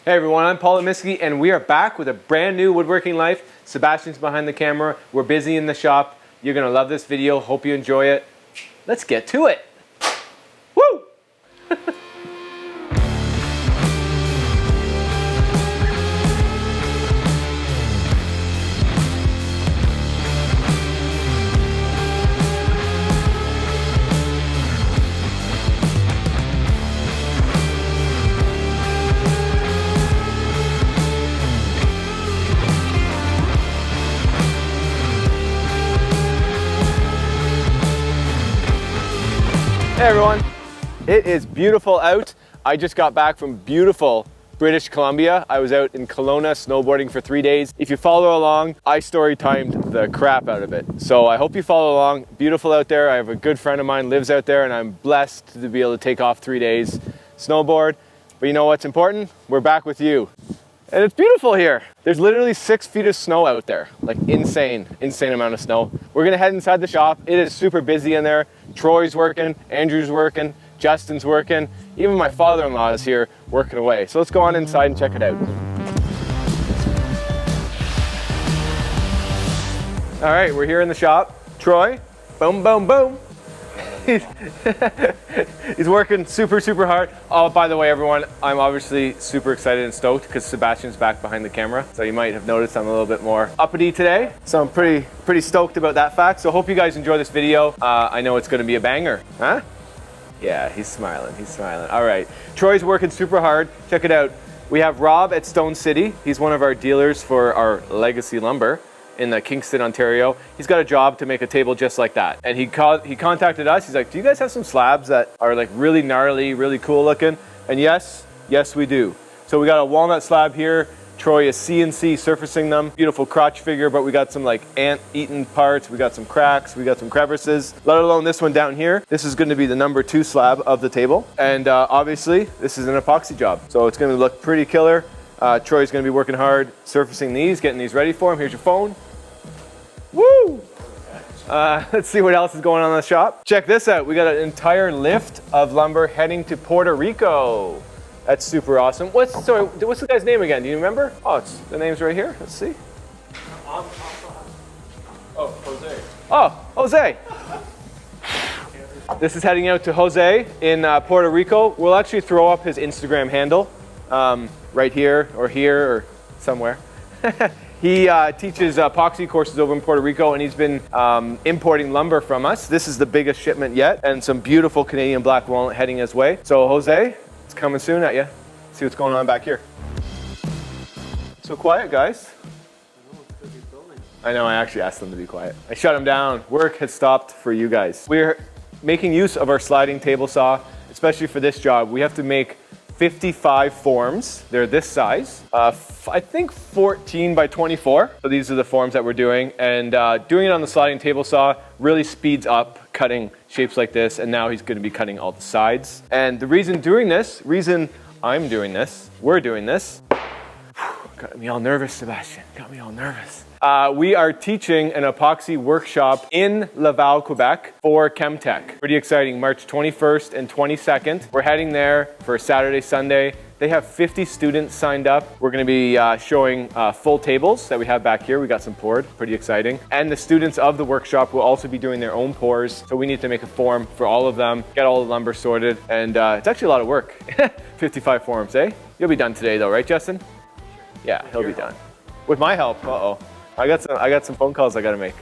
Hey everyone, I'm Paul Lemiski and we are back with a brand new Woodworking Life. Sebastian's behind the camera. We're busy in the shop. You're gonna love this video. Hope you enjoy it. Let's get to it. Woo! Hey everyone, it is beautiful out. I just got back from beautiful British Columbia. I was out in Kelowna snowboarding for 3 days. If you follow along, I story timed the crap out of it. So I hope you follow along. Beautiful out there. I have a good friend of mine lives out there and I'm blessed to be able to take off 3 days snowboard. But you know what's important? We're back with you. And it's beautiful here. There's literally 6 feet of snow out there. Like insane amount of snow. We're gonna head inside the shop. It is super busy in there. Troy's working, Andrew's working, Justin's working. Even my father-in-law is here working away. So let's go on inside and check it out. All right, we're here in the shop. Troy, boom, boom, boom. He's working super hard. Oh, by the way, everyone, I'm obviously super excited and stoked because Sebastian's back behind the camera. So you might have noticed I'm a little bit more uppity today. So I'm pretty stoked about that fact. So hope you guys enjoy this video. I know it's gonna be a banger. Huh? Yeah, he's smiling, All right, Troy's working super hard. Check it out. We have Rob at Stone City. He's one of our dealers for our legacy lumber in Kingston, Ontario. He's got a job to make a table just like that. And he contacted us. He's like, do you guys have some slabs that are like really gnarly, really cool looking? And yes, we do. So we got a walnut slab here. Troy is CNC surfacing them. Beautiful crotch figure, but we got some like ant-eaten parts. We got some cracks, we got some crevices, let alone this one down here. This is gonna be the number 2 slab of the table. And obviously, this is an epoxy job. So it's gonna look pretty killer. Troy's gonna be working hard surfacing these, getting these ready for him. Here's your phone. Woo! Let's see what else is going on in the shop. Check this out. We got an entire lift of lumber heading to Puerto Rico. That's super awesome. What's the guy's name again? Do you remember? Oh, the name's right here. Let's see. Oh, Jose. Oh, Jose. This is heading out to Jose in Puerto Rico. We'll actually throw up his Instagram handle right here or somewhere. He teaches epoxy courses over in Puerto Rico and he's been importing lumber from us. This is the biggest shipment yet and some beautiful Canadian black walnut heading his way. So Jose, it's coming soon at you. See what's going on back here. So quiet, guys. I know, I actually asked them to be quiet. I shut them down. Work has stopped for you guys. We're making use of our sliding table saw, especially for this job. We have to make 55 forms. They're this size. I think 14 by 24. So these are the forms that we're doing. And doing it on the sliding table saw really speeds up cutting shapes like this. And now he's going to be cutting all the sides. And the reason I'm doing this, we're doing this. Got me all nervous, Sebastian. Got me all nervous. We are teaching an epoxy workshop in Laval, Quebec for Chemtech. Pretty exciting, March 21st and 22nd. We're heading there for Saturday, Sunday. They have 50 students signed up. We're gonna be showing full tables that we have back here. We got some poured, pretty exciting. And the students of the workshop will also be doing their own pours. So we need to make a form for all of them, get all the lumber sorted. And it's actually a lot of work. 55 forms, eh? You'll be done today though, right, Justin? Yeah, he'll be done. With my help, uh-oh. I got some phone calls I gotta make.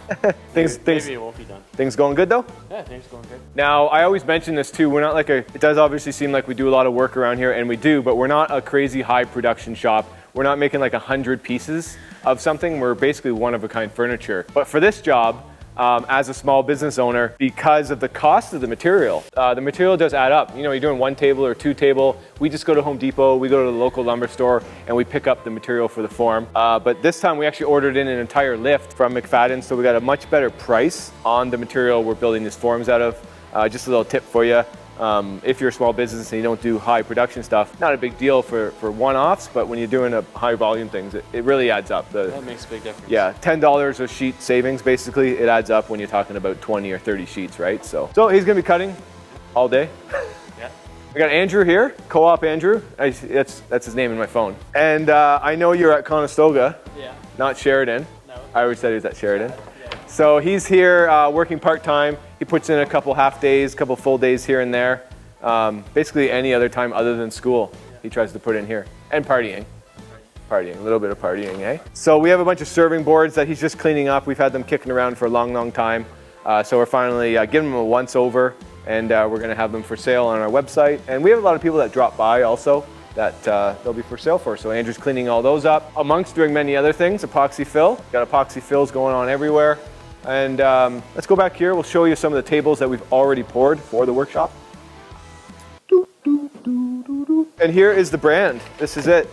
Maybe it won't be done. Things going good though? Yeah, things going good. Now, I always mention this too, we're not like it does obviously seem like we do a lot of work around here, and we do, but we're not a crazy high production shop. We're not making like 100 pieces of something. We're basically one-of-a-kind furniture. But for this job, as a small business owner, because of the cost of the material does add up. You know, you're doing 1 table or 2 table. We just go to Home Depot, we go to the local lumber store, and we pick up the material for the form. But this time we actually ordered in an entire lift from McFadden, so we got a much better price on the material we're building these forms out of. Just a little tip for you. If you're a small business and you don't do high production stuff, not a big deal for one-offs, but when you're doing a high volume things, it really adds up. That makes a big difference. Yeah, $10 a sheet savings, basically, it adds up when you're talking about 20 or 30 sheets, right? So he's gonna be cutting all day. Yeah. We got Andrew here, Co-op Andrew. That's his name in my phone. And I know you're at Conestoga, not Sheridan. No. I always said he was at Sheridan. So he's here working part-time. He puts in a couple half days, couple full days here and there. Basically any other time other than school, he tries to put in here. And partying. A little bit of partying, eh? So we have a bunch of serving boards that he's just cleaning up. We've had them kicking around for a long, long time. So we're finally giving them a once over, and we're gonna have them for sale on our website. And we have a lot of people that drop by also that they'll be for sale for. So Andrew's cleaning all those up, amongst doing many other things. Epoxy fill, got epoxy fills going on everywhere. And let's go back here. We'll show you some of the tables that we've already poured for the workshop. And here is the brand. This is it.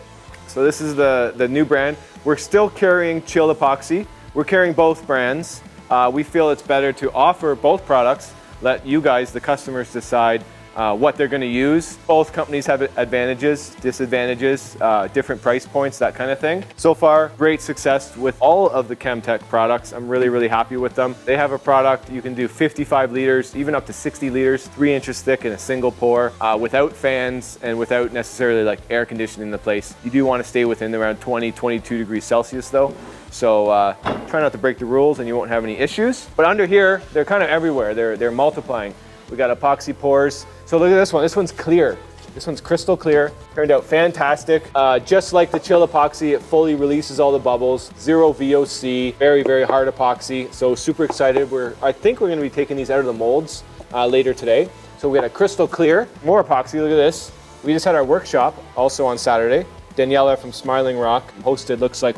So this is the new brand. We're still carrying chilled epoxy. We're carrying both brands. We feel it's better to offer both products, let you guys, the customers, decide what they're going to use. Both companies have advantages, disadvantages, different price points, that kind of thing. So far, great success with all of the Chemtech products. I'm really, really happy with them. They have a product, you can do 55 liters, even up to 60 liters, 3 inches thick in a single pour, without fans and without necessarily like air conditioning the place. You do want to stay within around 20, 22 degrees Celsius though. So try not to break the rules and you won't have any issues. But under here, they're kind of everywhere. They're multiplying. We got epoxy pores. So look at this one. This one's clear. This one's crystal clear. Turned out fantastic. Just like the chill epoxy, it fully releases all the bubbles. Zero VOC. Very, very hard epoxy. So super excited. I think we're going to be taking these out of the molds later today. So we got a crystal clear. More epoxy. Look at this. We just had our workshop also on Saturday. Daniela from Smiling Rock hosted, looks like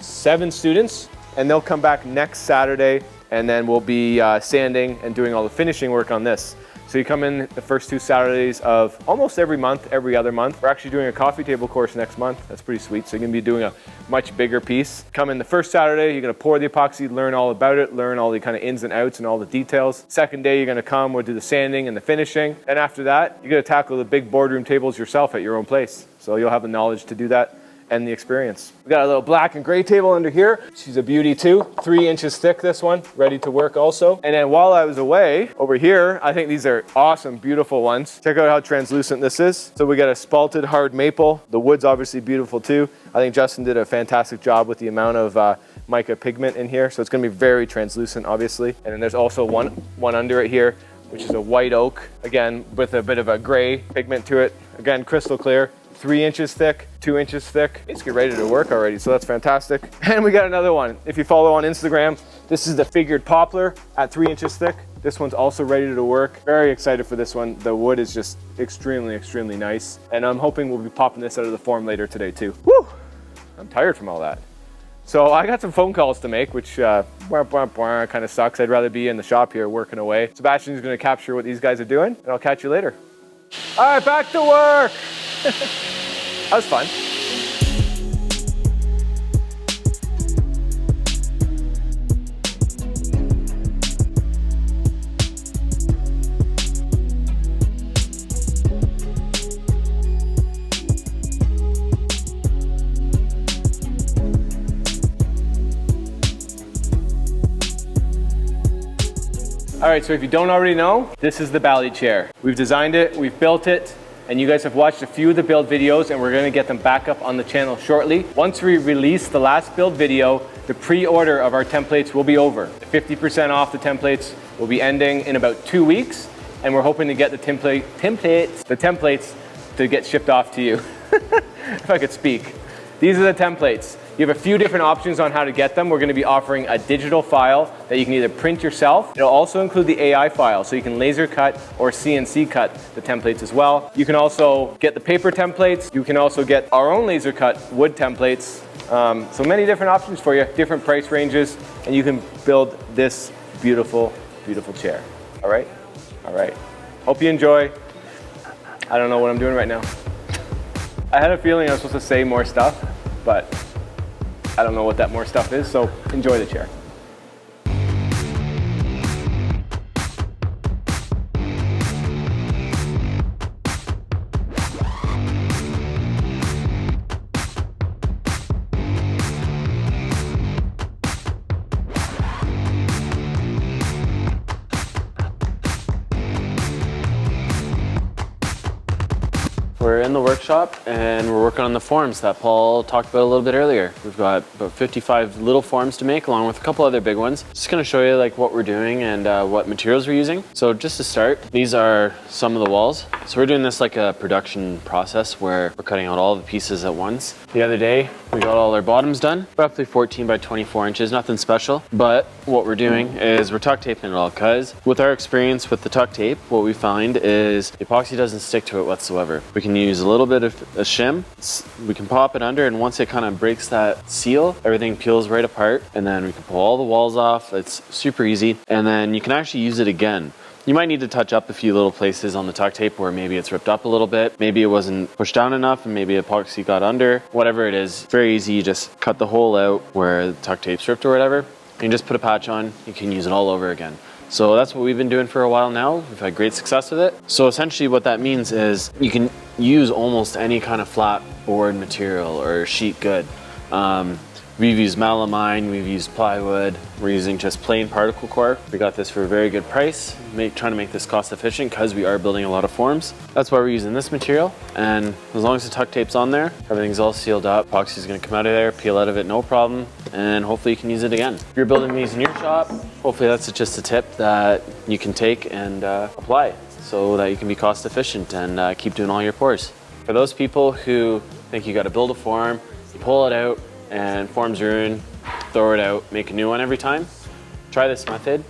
7 students. And they'll come back next Saturday. And then we'll be sanding and doing all the finishing work on this. So you come in the first 2 Saturdays of almost every month, every other month. We're actually doing a coffee table course next month. That's pretty sweet. So you're gonna be doing a much bigger piece. Come in the first Saturday, you're gonna pour the epoxy, learn all about it, learn all the kind of ins and outs and all the details. Second day, you're gonna come, we'll do the sanding and the finishing. And after that, you're gonna tackle the big boardroom tables yourself at your own place. So you'll have the knowledge to do that and the experience. We got a little black and gray table under here. She's a beauty too. 3 inches thick, this one, ready to work also. And then while I was away, over here, I think these are awesome, beautiful ones. Check out how translucent this is. So we got a spalted hard maple. The wood's obviously beautiful too. I think Justin did a fantastic job with the amount of mica pigment in here. So it's gonna be very translucent, obviously. And then there's also one under it here, which is a white oak, again, with a bit of a gray pigment to it. Again, crystal clear. 3 inches thick, 2 inches thick. It's get ready to work already, so that's fantastic. And we got another one. If you follow on Instagram, this is the figured poplar at 3 inches thick. This one's also ready to work. Very excited for this one. The wood is just extremely, extremely nice. And I'm hoping we'll be popping this out of the form later today too. Woo! I'm tired from all that. So I got some phone calls to make, which kind of sucks. I'd rather be in the shop here working away. Sebastian's gonna capture what these guys are doing, and I'll catch you later. All right, back to work. That was fun. All right, so if you don't already know, this is the Bally chair. We've designed it, we've built it, and you guys have watched a few of the build videos, and we're gonna get them back up on the channel shortly. Once we release the last build video, the pre-order of our templates will be over. The 50% off the templates will be ending in about 2 weeks, and we're hoping to get the templates to get shipped off to you. If I could speak. These are the templates. You have a few different options on how to get them. We're going to be offering a digital file that you can either print yourself. It'll also include the AI file, so you can laser cut or CNC cut the templates as well. You can also get the paper templates. You can also get our own laser cut wood templates. So many different options for you, different price ranges, and you can build this beautiful, beautiful chair. All right? All right. Hope you enjoy. I don't know what I'm doing right now. I had a feeling I was supposed to say more stuff, but I don't know what that more stuff is, so enjoy the chair. in the workshop and we're working on the forms that Paul talked about a little bit earlier. We've got about 55 little forms to make along with a couple other big ones. Just gonna show you like what we're doing and what materials we're using. So just to start, these are some of the walls. So we're doing this like a production process where we're cutting out all the pieces at once. The other day, we got all our bottoms done, roughly 14 by 24 inches, nothing special. But what we're doing is we're tuck taping it all, because with our experience with the tuck tape, what we find is the epoxy doesn't stick to it whatsoever. We can use a little bit of a shim, we can pop it under, and once it kind of breaks that seal, everything peels right apart, and then we can pull all the walls off. It's super easy, and then you can actually use it again. You might need to touch up a few little places on the tuck tape where maybe it's ripped up a little bit, maybe it wasn't pushed down enough and maybe epoxy got under. Whatever it is, very easy. You just cut the hole out where the tuck tape's ripped or whatever, and just put a patch on. You can use it all over again. So that's what we've been doing for a while now. We've had great success with it. So essentially what that means is you can use almost any kind of flat board material or sheet good. We've used melamine, we've used plywood, we're using just plain particle core. We got this for a very good price, trying to make this cost efficient because we are building a lot of forms. That's why we're using this material, and as long as the tuck tape's on there, everything's all sealed up. Epoxy's gonna come out of there, peel out of it, no problem, and hopefully you can use it again. If you're building these in your shop, hopefully that's just a tip that you can take and apply so that you can be cost efficient and keep doing all your pours. For those people who think you gotta build a form, you pull it out, and form's ruined, throw it out, make a new one every time. Try this method.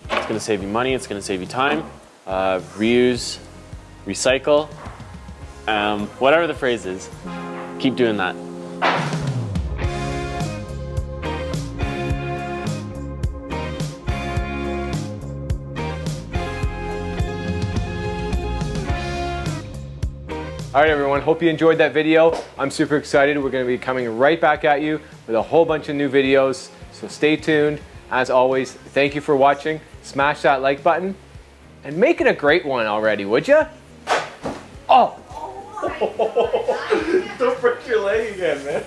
It's gonna save you money, it's gonna save you time. Reuse, recycle, whatever the phrase is, keep doing that. All right, everyone, hope you enjoyed that video. I'm super excited. We're gonna be coming right back at you with a whole bunch of new videos, so stay tuned. As always, thank you for watching. Smash that like button and make it a great one already, would you? Oh! Don't break your leg again, man.